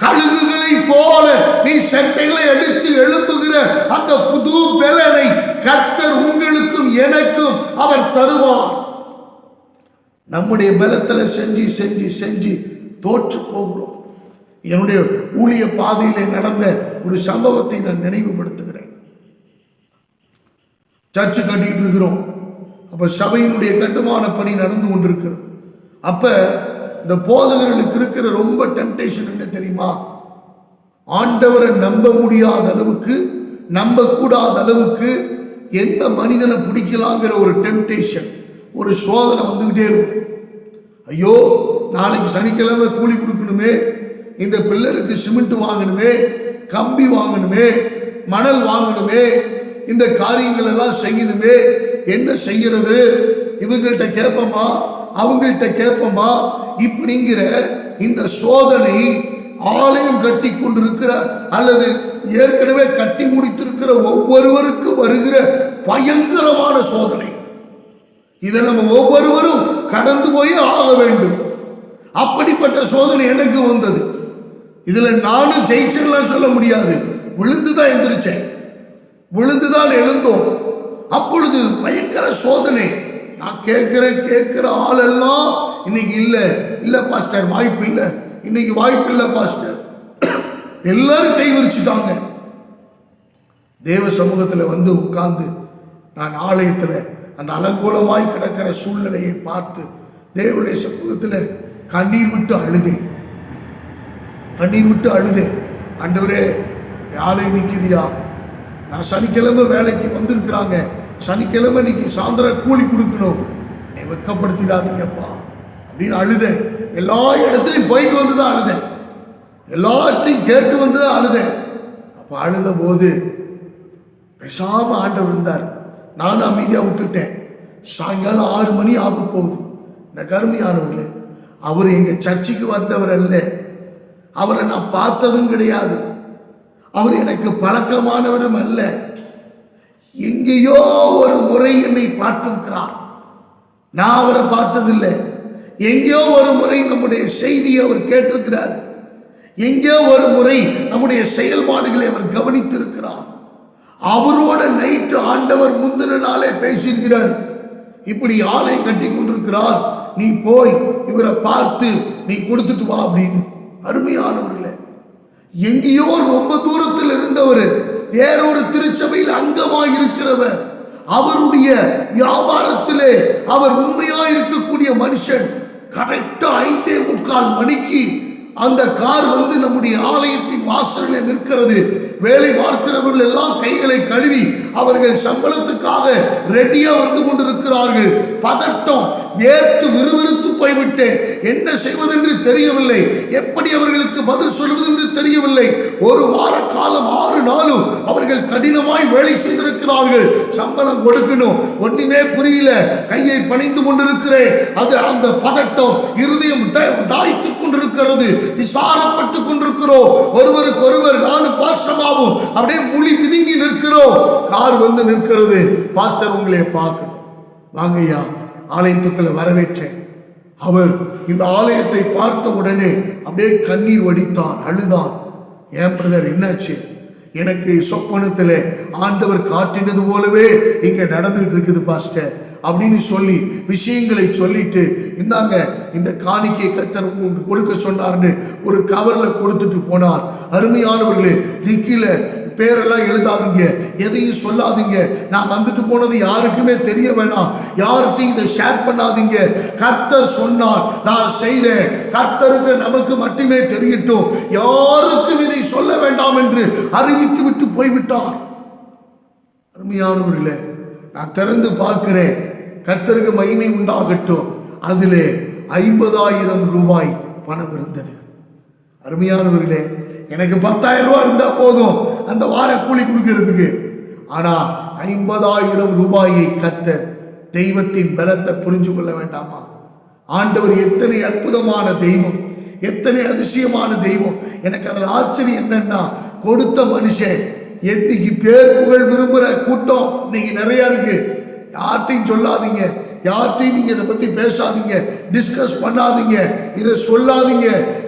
Speaker 1: கழுகுகளை போல நீ செட்டைகளை அடித்து எழும்புகிற அந்த புது பலனை கர்த்தர் உங்களுக்கும் எனக்கும் அவர் தருவார். நம்முடைய பலத்தில் செஞ்சு செஞ்சு செஞ்சு தோற்று போகிறோம். என்னுடைய ஊழிய பாதையிலே நடந்த ஒரு சம்பவத்தை நான் நினைவுபடுத்துகிறேன். சர்ச்சு கட்டிட்டு இருக்கிறோம். அப்ப சபையினுடைய கட்டுமான பணி நடந்து கொண்டிருக்கிறது. அப்ப இந்த போதகர்களுக்கு இருக்கிற ரொம்ப டெம்டேஷன் என்ன தெரியுமா? ஆண்டவரை நம்ப முடியாத அளவுக்கு, நம்ப கூடாத அளவுக்கு எந்த மனிதனை பிடிக்கலாங்கிற ஒரு டெம்டேஷன், ஒரு சோதனை வந்துகிட்டே இருக்கும். ஐயோ, நாளைக்கு சனிக்கிழமை கூலி கொடுக்கணுமே, இந்த பில்லருக்கு சிமெண்ட் வாங்கணுமே, கம்பி வாங்கணுமே, மணல் வாங்கணுமே, இந்த காரியங்கள் எல்லாம் செய்யணுமே, என்ன செய்யறது? இவங்கள்ட்ட கேட்போமா, அவங்கள்ட்ட கேட்போமா? இப்படிங்கிற இந்த சோதனை ஆலயம் கட்டி கொண்டிருக்கிற அல்லது ஏற்கனவே கட்டி முடித்திருக்கிற ஒவ்வொருவருக்கும் வருகிற பயங்கரமான சோதனை. இதை நம்ம ஒவ்வொருவரும் கடந்து போய் ஆக வேண்டும். அப்படிப்பட்ட சோதனை எனக்கு வந்தது. இதுல நானும் ஜெயிச்செல்லாம் சொல்ல முடியாது. விழுந்துதான் எந்திரிச்சேன், விழுந்துதான் எழுந்தோம். அப்பொழுது பயங்கர சோதனை. நான் கேட்கிற ஆளெல்லாம் இன்னைக்கு இல்ல பாஸ்டர், வாய்ப்பு இல்லை, இன்னைக்கு வாய்ப்பு இல்லை பாஸ்டர், எல்லாரும் கை விரிச்சுட்டாங்க. தேவ சமூகத்தில் வந்து உட்கார்ந்து நான் ஆலயத்தில் அந்த அலங்கோலமாய் கிடக்கிற சூழ்நிலையை பார்த்து தேவனுடைய சமூகத்தில் கண்ணீர் விட்டு அழுதேன். ஆண்டவரே, ஆலயம் நிற்குதியா, நான் சனிக்கிழமை வேலைக்கு வந்திருக்கிறாங்க, சனிக்கிழமை இன்னைக்கு சாயந்தரம் கூலி கொடுக்கணும், என்னை வெட்கப்படுத்திடாதீங்கப்பா அப்படின்னு அழுதேன். எல்லா இடத்துலையும் போயிட்டு வந்து தான் அழுதேன், எல்லாத்தையும் கேட்டு வந்து தான் அழுதேன். அப்போ அழுத போது பேசாம ஆண்டவர் இருந்தார். நானும் அமைதியாக விட்டுட்டேன். சாயங்காலம் 6 மணி ஆக போகுது. இந்த கருமையானவர்களே, அவர் எங்க சர்ச்சைக்கு வந்தவர் அல்ல, அவரை நான் பார்த்ததும் கிடையாது, அவர் எனக்கு பழக்கமானவரும் அல்ல. எங்கேயோ ஒரு முறை என்னை பார்த்திருக்கிறார், நான் அவரை பார்த்ததில்லை. எங்கேயோ ஒரு முறை நம்முடைய செய்தியை அவர் கேட்டிருக்கிறார், எங்கேயோ ஒரு முறை நம்முடைய செயல்பாடுகளை அவர் கவனித்திருக்கிறார். அவரோட நைட்டு ஆண்டவர் முந்தின நாளே பேசியிருக்கிறார். இப்படி ஆலை கட்டி கொண்டிருக்கிறார், நீ போய் இவரை பார்த்து நீ கொடுத்துட்டு வா அப்படின்னு. அருமையானவர்களே, எங்கேயோ ரொம்ப தூரத்தில் இருந்தவர், வேறொரு திருச்சபையில் அங்கமாய் இருக்கிறவர், அவருடைய வியாபாரத்திலே அவர் உண்மையா இருக்கக்கூடிய மனுஷன், கரெக்டா 5:45 மணிக்கு அந்த கார் வந்து நம்முடைய ஆலயத்தின் வாசலில் நிற்கிறது. வேலை பார்க்கிறவர்கள் எல்லாம் கைகளை கழுவி அவர்கள் சம்பளத்துக்காக ரெடியா வந்து கொண்டிருக்கிறார்கள். பதட்டம், வேர்த்து விறுவிறுத்து போய்விட்டேன். என்ன செய்வதென்று தெரியவில்லை, எப்படி அவர்களுக்கு பதில் சொல்வதென்று தெரியவில்லை. 1 வார காலம் 6 நாளும் அவர்கள் கடினமாய் வேலை செய்திருக்கிறார்கள். சம்பளம் கொடுக்கணும், ஒன்றுமே புரியல. கையை பணிந்து கொண்டிருக்கிறேன். அது அந்த பதட்டம், இருதயம் தாய்த்துக் கொண்டிருக்கிறது, விசாரப்பட்டு கொண்டிருக்கிறோம். ஒருவருக்கு ஒருவர் நானும் பாஸ்டமாவும் அப்படியே முழி பிதுங்கி நிற்கிறோம். கார் வந்து நிற்கிறது. பாஸ்டர் உங்களை பார்க்கணும், வாங்கய்யா. ஆலயத்துக்குள்ள வரவேற்றேன். அவர் இந்த ஆலயத்தை பார்த்த உடனே அப்படியே கண்ணீர் வடித்தார், அழுதார். ஏன் பிரதர், என்னாச்சு? எனக்கு சொப்பனத்தில் ஆண்டவர் காட்டினது போலவே இங்க நடந்துகிட்டு இருக்குது பாஸ்டர் அப்படின்னு சொல்லி விஷயங்களை சொல்லிட்டு, இந்தாங்க இந்த காணிக்கை கர்த்தர் கொடுக்க சொன்னார்னு ஒரு கவர்ல கொடுத்துட்டு போனார். அருமையானவர்களே, டிக்கில பேரெல்லாம் எழுதாதீங்க, எதையும் சொல்லாதீங்க, நான் வந்துட்டு போனது யாருக்குமே தெரிய வேணாம், யார்கிட்டையும் இதை ஷேர் பண்ணாதீங்க. கர்த்தர் சொன்னார், நான் செய்தேன், கர்த்தருக்கு நமக்கு மட்டுமே தெரியட்டும், யாருக்கும் இதை சொல்ல வேண்டாம் என்று அறிவித்து விட்டு போய்விட்டார். அருமையானவர்களே, நான் திறந்து பார்க்கிறேன், கர்த்தருக்கு மகிமை உண்டாகட்டும். அதிலே 50,000 ரூபாய் பணம் இருந்தது. அருமையானவர்களே, எனக்கு 10,000 ரூபாய் இருந்தா போதும் அந்த வார கூலி கொடுக்கிறதுக்கு. ஆனா 50,000 ரூபாயை கர்த்தர், தெய்வத்தின் பலத்தை புரிஞ்சு கொள்ள வேண்டாமா? ஆண்டவர் எத்தனை அற்புதமான தெய்வம், எத்தனை அதிசயமான தெய்வம். எனக்கு அதில் ஆச்சரியம் என்னன்னா, கொடுத்த மனுஷன் இன்னைக்கு பேர் புகழ் விரும்புகிற கூட்டம் இன்னைக்கு நிறைய இருக்கு. யார்ட்டையும் சொல்லாதீங்க, யார்ட்டையும் நீங்க இதை பத்தி பேசாதீங்க, டிஸ்கஸ் பண்ணாதீங்க, இதை சொல்லாதீங்க.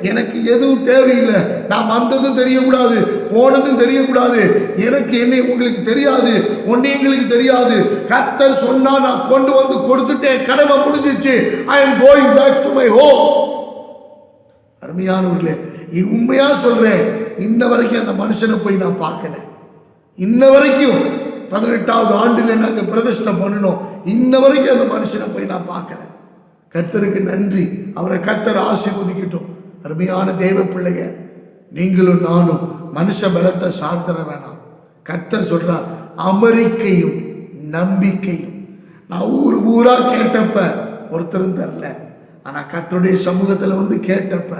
Speaker 1: எனக்கு எதுவும் தேவையில்லை, நான் வந்ததும் தெரியக்கூடாது, போனதும் தெரியக்கூடாது, எனக்கு என்னை உங்களுக்கு தெரியாது, ஒன்னே எங்களுக்கு தெரியாது. கர்த்தர் சொன்னா நான் கொண்டு வந்து கொடுத்துட்டேன், கடமை முடிஞ்சிச்சு, I am going back to my home. அருமையானவர்களே, உண்மையா சொல்றேன், இன்ன வரைக்கும் அந்த மனுஷனை போய் நான் பார்க்கல. இன்ன வரைக்கும் 18வது ஆண்டில் நாங்கள் பிரதிஷ்டை பண்ணணும், இன்ன வரைக்கும் அந்த மனுஷனை போய் நான் பார்க்கல. கர்த்தருக்கு நன்றி. அவரை கர்த்தர் ஆசீர்வதிக்கட்டும். அருமையான தேவ பிள்ளைய, நீங்களும் நானும் மனுஷ பலத்தை சார்ந்தர வேணாம். கர்த்தர் சொல்றார், அமெரிக்கையும் நம்பிக்கையும். நான் ஊரா கேட்டப்ப ஒருத்தரும் தரல, ஆனா கர்த்தருடைய சமூகத்துல வந்து கேட்டப்ப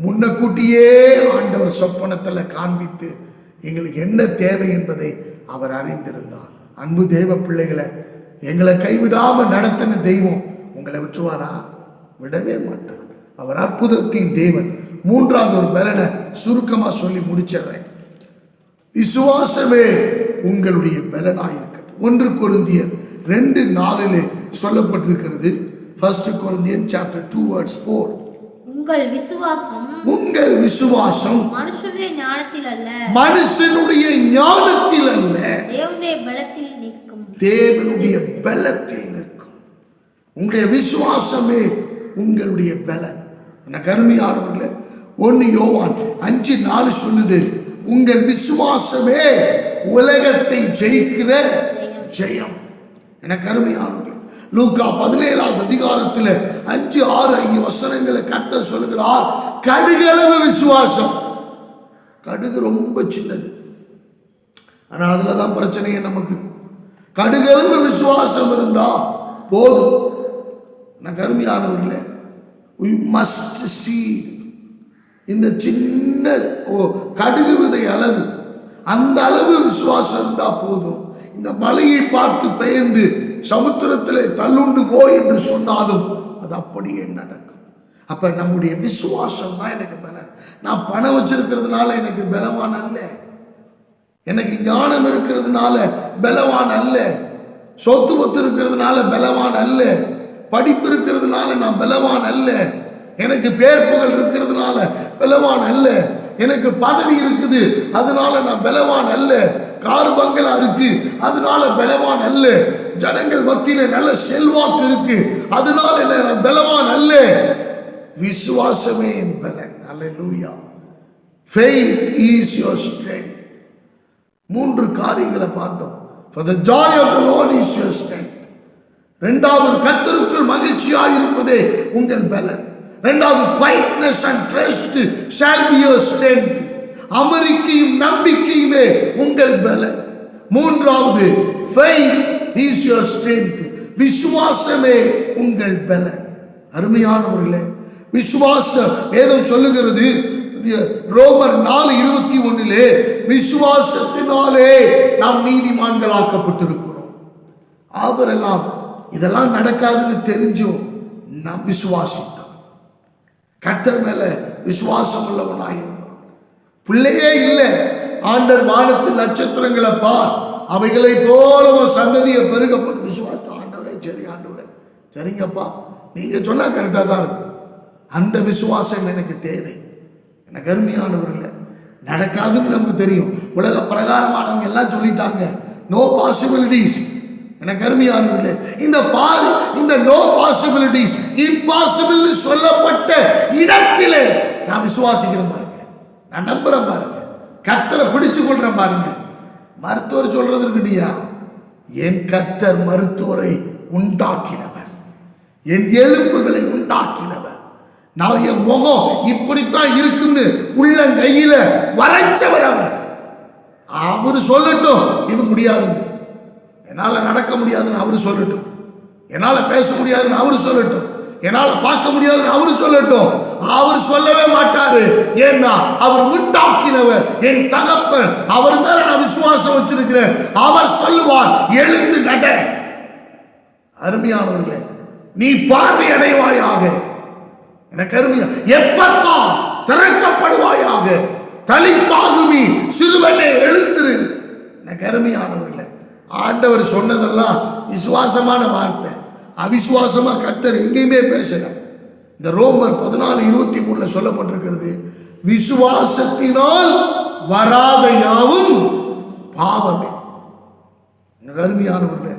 Speaker 1: முன்னக்கூட்டியே ஆண்டவர் சொப்பனத்துல காண்பித்து எங்களுக்கு என்ன தேவை என்பதை அவர் அறிந்திருந்தார். அன்பு தேவ பிள்ளைகளை, எங்களை கைவிடாம நடத்தின தெய்வம் உங்களை விட்டுருவாரா? விடவே மாட்டார். அவர் அற்புதத்தின் தேவன். மூன்றாவது ஒரு பலனை சுருக்கமா சொல்லி முடிச்சிடுறேன். விசுவாசமே உங்களுடைய பலனாயிருக்கட்டும். 1 கொரிந்தியர் 2:4 சொல்லப்பட்டிருக்கிறது. 1 Corinthians chapter 2:4.
Speaker 2: உங்கள் விசுவாசம் மனுஷனுடைய ஞானத்தில் அல்ல,
Speaker 1: மனுஷனுடைய ஞானத்தில் அல்ல,
Speaker 2: தேவனுடைய பலத்தில் நிற்கும்.
Speaker 1: தேவனுடைய பலத்தில் நிற்கும். உங்களுடைய விசுவாசமே உங்களுடைய பலன். கருமையானவர்களே, 1 யோவான் 5:4 சொல்லுது, உங்கள் விசுவாசமே உலகத்தை ஜெயிக்கிற ஜெயம். என கருமையானவர்களே, லூக்கா 17வது அதிகாரத்தில் 5-6 வசனங்களை கர்த்தர் சொல்லுகிறார், கடுகளவு விசுவாசம். கடுகு ரொம்ப சின்னது, ஆனா அதுலதான் பிரச்சனையே நமக்கு. கடுகளவு விசுவாசம் இருந்தா போதும். கருமையானவர்களே, we must see இந்த சின்ன கடுகு விதை அளவு, அந்த அளவு விசுவாசம் இருந்தா போதும். இந்த மலையை பார்த்து பெயர்ந்து சமுத்திரத்திலே தள்ளுண்டு போய் என்று சொன்னாலும் அது அப்படியே நடக்கும். அப்ப நம்முடைய விசுவாசம் தான் எனக்கு பலன். நான் பணம் வச்சிருக்கிறதுனால எனக்கு பலவான் அல்ல, எனக்கு ஞானம் இருக்கிறதுனால பலவான் அல்ல, சொத்து பத்து இருக்கிறதுனால பலவான் அல்ல, படிப்பு இருக்கிறதுனால நான் பலவான் அல்ல, எனக்கு பேர் புகழ் இருக்கிறதுனால பலவான் அல்ல, எனக்கு பதவி இருக்குது அதனால நான் பலவான் அல்ல, கார் பங்களா இருக்கு அதனால பலவான் அல்ல, ஜனங்கள் மத்தியில நல்ல செல்வாக்கு இருக்கு அதனால நான் பலவான் அல்ல. விசுவாசமே என் பலன். அல்லேலூயா. Faith is your strength. 3 காரியங்களை பார்த்தோம். For the joy of the Lord is your strength. இரண்டாவது, கர்த்தருக்குள் மகிழ்ச்சியாக இருப்பதே உங்கள் பலன். இரண்டாவது, quietness and trust shall be your strength. அமெரிக்கையும் நம்பிக்கையுமே உங்கள் பலன். மூன்றாவது, faith is your strength. விசுவாசமே உங்கள் பலன். அருமையானவர்களே, விசுவாசம் வேதம் சொல்லுகிறது, ரோமர் 4:21 விசுவாசத்தினாலே நாம் நீதிமான்களாக்கப்பட்டிருக்கிறோம். ஆபிரகாம் இதெல்லாம் நடக்காதுன்னு தெரிஞ்சும் நாம் விசுவாசித்தோம். கர்த்தர் மேல விசுவாசம் உள்ளவனாயிருந்தான். பிள்ளையே இல்லை, ஆண்டவர் வானத்து நட்சத்திரங்களை பார், அவைகளை போல சந்ததியை பெருகப்பட்டு விசுவாசம். ஆண்டவரே சரி, ஆண்டவரே சரிங்கப்பா, நீங்க சொன்னா கரெக்டா தான் இருக்கும். அந்த விசுவாசம் எனக்கு தேவை. எனக்கு அருமையானவர்களே, நடக்காதுன்னு நமக்கு தெரியும். உலக பிரகாரமானவங்க எல்லாம் சொல்லிட்டாங்க, நோ பாசிபிலிட்டிஸ். எனக்கு அருமையானவர்களே, இந்த நோ பாசிபிலிட்டிஸ், இம்பாசிபிள் சொல்லப்பட்ட இடத்திலே நான் விசுவாசிக்கிறேன் பாருங்க, நான் நம்புறேன் பாருங்க, கர்த்தரை பிடிச்சு கொள்றேன் பாருங்க. மருத்துவர் சொல்றது இருக்குடியா, என் கர்த்தர் மருத்துவரை உண்டாக்கினவர், என் எலும்புகளை உண்டாக்கினவர், நான் என் முகம் இப்படித்தான் இருக்குன்னு உள்ளங்கையில வரைச்சவர் அவர். அவரு சொல்லட்டும் இது முடியாதுன்னு, என்னால நடக்க முடியாதுன்னு அவரு சொல்லட்டும், என்னால பேச முடியாதுன்னு அவரு சொல்லட்டும், என்னால பார்க்க முடியாதுன்னு அவரு சொல்லட்டும். அவர் சொல்லவே மாட்டாரு. ஏன்னா அவர் உண்டாக்கினவர், என் தகப்பன், அவர் மேல நான் விசுவாசம் வச்சிருக்கிறேன். அவர் சொல்லுவார், எழுந்து நட. அருமையானவர்களே, நீ பார்வை அடைவாயாக. எனக்கு அருமையா, எப்பத்தான் திறக்கப்படுவாயாக, தலித்தாகுமி சிறுவனே எழுந்திரு. எனக்கு அருமையானவர்களே, ஆண்டவர் சொன்னதெல்லாம் விசுவாசமான வார்த்தை. அவிசுவாசமா கர்த்தர் எங்கேயுமே பேசல. இந்த ரோமர் 14:23 சொல்லப்பட்டிருக்கிறது, விசுவாசத்தினால் வராத யாவும் பாவமே. அருமையானவர்களே,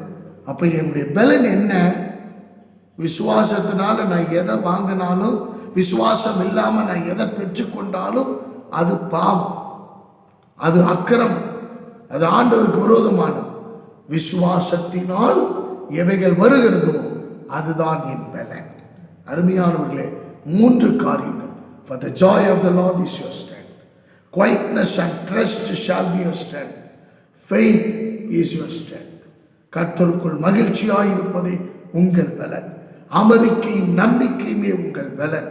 Speaker 1: அப்ப என்னுடைய பலன் என்ன? விசுவாசத்தினால நான் எதை வாங்கினாலும், விசுவாசம் இல்லாம நான் எதை பெற்றுக்கொண்டாலும் அது பாவம், அது அக்கிரமம், அது ஆண்டவருக்கு விரோதமானது. விசுவாசத்தினால் எவைகள் வருகிறதோ அதுதான் என் பலன். அருமையானவர்களே, 3 காரியங்கள். For the joy of the Lord is your strength. Quietness and trust shall be your strength. Faith is your strength. கர்த்தருக்குள் மகிழ்ச்சியாயிருப்பதே உங்கள் பலன். அமெரிக்கையும் நம்பிக்கையுமே உங்கள் பலன்.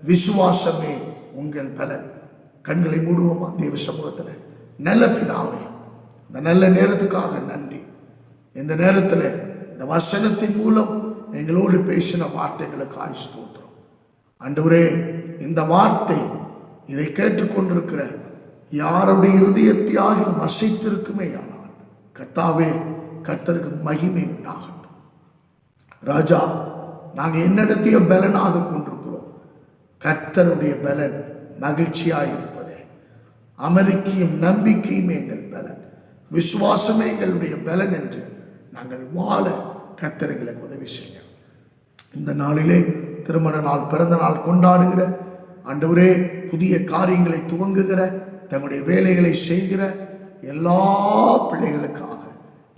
Speaker 1: விசுவாசமே உங்கள் பலன். கண்களை மூடுவோமா தேவ சமூகத்தில்? நல்ல பிதாவே, இந்த நல்ல நேரத்துக்காக நன்றி. இந்த நேரத்தில் இந்த வசனத்தின் மூலம் எங்களோடு பேசின வார்த்தைகளுக்காக ஸ்தோத்திரம். ஆண்டவரே, இந்த வார்த்தை இதை கேட்டுக்கொண்டிருக்கிற யாருடைய இருதயத்தையாகிலும் அசைத்திருக்குமே ஆனால் கர்த்தாவே, கர்த்தருக்கு மகிமை உண்டாகட்டும். ராஜா, நாங்கள் என்னிடத்தைய பலனாக கொண்டிருக்கிறோம். கர்த்தருடைய பலன் மகிழ்ச்சியாயிருப்பதே. அமெரிக்கையும் நம்பிக்கையும் எங்கள் பலன், விசுவாசமே எங்களுடைய பலன் என்று நாங்கள் வாழ கர்த்தர் எங்களுக்கு உதவி செய்ய. இந்த நாளிலே திருமண நாள், பிறந்த நாள் கொண்டாடுகிற ஆண்டவரே, புதிய காரியங்களை துவங்குகிற, தங்களுடைய வேலைகளை செய்கிற எல்லா பிள்ளைகளுக்காக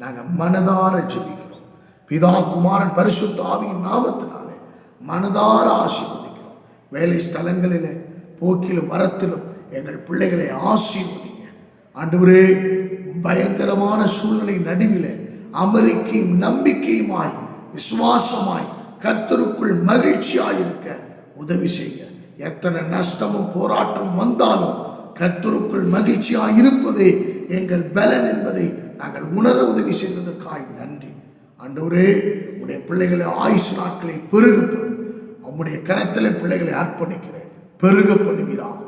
Speaker 1: நாங்கள் மனதார ஜெபிக்கிறோம். பிதா, குமாரன், பரிசுத்த ஆவியின் நாமத்தினாலே மனதார ஆசீர்வதிக்கிறோம். வேலை ஸ்தலங்களிலே போக்கிலும் வரத்திலும் எங்கள் பிள்ளைகளை ஆசீர்வதிங்க. ஆண்டவரே, பயங்கரமான சூழ்நிலை நடுவிலே அமெரிக்கையும் நம்பிக்கையுமாய் விசுவாசமாய் கர்த்தருக்குள் மகிழ்ச்சியாயிருக்க உதவி செய்ய. எத்தனை நஷ்டமும் போராட்டம் வந்தாலும் கர்த்தருக்குள் மகிழ்ச்சியாயிருப்பதே எங்கள் பலன் என்பதை நாங்கள் உணர உதவி செய்ததற்காய் நன்றி. ஆண்டவரே, உடைய பிள்ளைகளை ஆயுசு நாட்களை பெருக பண்ணும். உம்முடைய கரத்தில் பிள்ளைகளை அர்ப்பணிக்கிறேன். பெருக பண்ணுவீராக.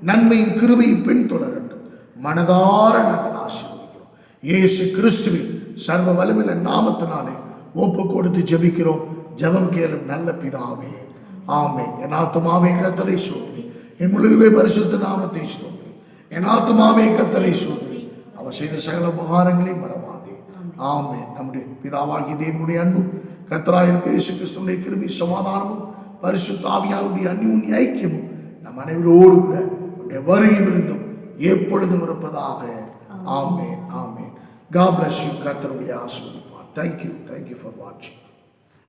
Speaker 1: நன்மையும் கிருபையும் பின்தொடரட்டும். மனதார நாங்கள் ஆசீர்வதிக்கிறோம். இயேசு கிறிஸ்துவின் சர்வ வல்லமையுள்ள நாமத்தினாலே ஒப்பு கொடுத்து ஜெபிக்கிறோம். ஜெபம் கேளும் நல்ல பிதாவே, ஆமென். என் ஆத்துமாவே கர்த்தரை ஸ்தோத்திரி, என் முழுவே பரிசுத்த நாமத்தை ஸ்தோத்திரி. என் ஆத்துமாவே கர்த்தரை ஸ்தோத்திரி, அவர் செய்த சகல உபகாரங்களை மறவாதே. ஆமென். நம்முடைய பிதாவாகிய தேவனுடைய அன்பும் கர்த்தராயிருக்கிற இயேசு கிறிஸ்துவின் கிருபை, சமாதானமும் பரிசுத்த ஆவியாருடைய அந்யோன்ய ஐக்கியமும் நம் அனைவரோடு கூட நம்முடைய வருகையும் இருந்தும் எப்பொழுதும் இருப்பதாக. ஆமென், ஆமென். God bless you. கர்த்தருடைய ஆசீர்வதிப்பார். Thank you for watching.